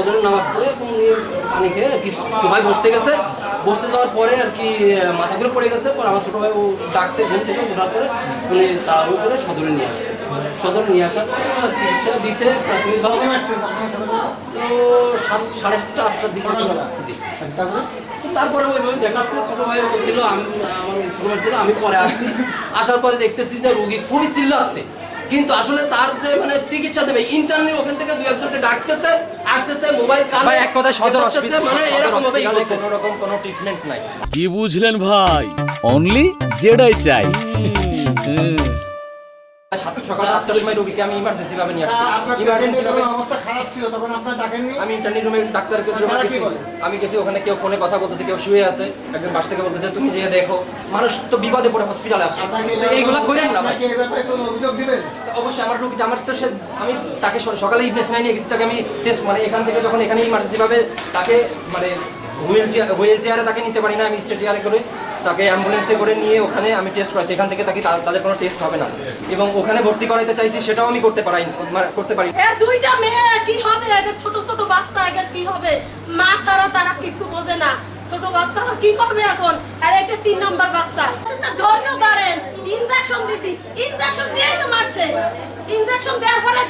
ফজরের নামাজ পড়ে উনি পানি খেয়ে আর কি সবাই বসতে গেছে। বসতে যাওয়ার পরে আর কি মাথা ঘুরে পড়ে গেছে। পরে আমার ছোটো ভাই ও ডাকছে ঘুম থেকে ওঠার পরে উনি তাড়াহুড়ো করে সদরে নিয়ে আসছে। সদরে নিয়ে আসার পরে চিকিৎসা দিছে প্রাথমিকভাবে। তো 7:30 8টার দিকে। জি। তারপরে ওইভাবে দেখাচ্ছে ছোটো ভাই ছিল, আমি আমার ছোটো ভাই ছিল, আমি পরে আসছি। আসার পরে দেখতেছি যে রুগী খুবই চিল্লাচ্ছে, কিন্তু আসলে তার যে মানে চিকিৎসা দেবে ইন্টারনেট ওখান থেকে 2-1জনকে ডাকতেছে, আসতেছে, মোবাইল কানে এক কথায় সদর হসপিটাল মানে এরকম ভাবে কোনো রকম কোনো ট্রিটমেন্ট নাই। কি বুঝলেন ভাই? অনলি যেটাই চাই। সকাল 7টার সময় রোগীকে আমি ইমার্জেন্সি ভাবে নিয়ে আসছি। ইমার্জেন্সি ভাবে অবস্থা খারাপ ছিল, তখন আপনারা ডাকেননি? আমি ইন্টারনেট রুমে ডাক্তারকে গেছি। আমি গেছি, ওখানে কেউ ফোনে কথা বলতেছে, কেউ শুয়ে আছে, একজন পাশ থেকে বলতেছে তুমি যেয়ে দেখো। মানুষ তো বিপদে পড়ে হসপিটালে আসে, এইগুলা করেন না ভাই। অভিযোগ দিবেন? অবশ্যই আমার রোগীটা আমার তো আমি তাকে সকালে ইবনে সিনায় নিয়ে গেছি, তাকে আমি টেস্ট মানে এখান থেকে যখন এখানে ইমার্জেন্সি ভাবে তাকে মানে হুইল চেয়ারে তাকে নিতে পারি না, আমি স্টে চেয়ারে করে তাকে অ্যাম্বুলেন্সে করে নিয়ে ওখানে আমি টেস্ট করাইছি। এখান থেকে তাকে তাদের কোনো টেস্ট হবে না, এবং ওখানে ভর্তি করাইতে চাইছি, সেটাও আমি করতে পারি। দুইটা মেয়ে কি হবে, এদের ছোট ছোট বাচ্চা, এদের কি হবে? মা ছাড়া তারা কিছু বোঝে না। ছোট বাচ্চারা কি করবে এখন? আর এটা 3 নম্বর বাচ্চা। ধৈর্য ধরেন, ইনজেকশন দিছি, ইনজেকশন দিয়েই তো মারছে। ইনজেকশন দেওয়ার পরে